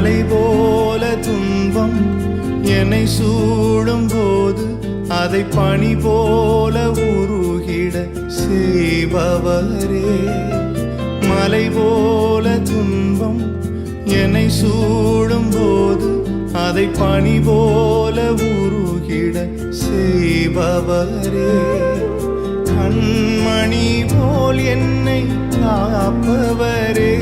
மலை போல துன்பம் என்னை சூடும் போது அதை பனி போல உருகிட செய்பவரே. மலை போல துன்பம் என்னை சூடும் போது அதை பனி போல உருகிட செய்பவரே. கண்மணி போல் என்னை காப்பவரே.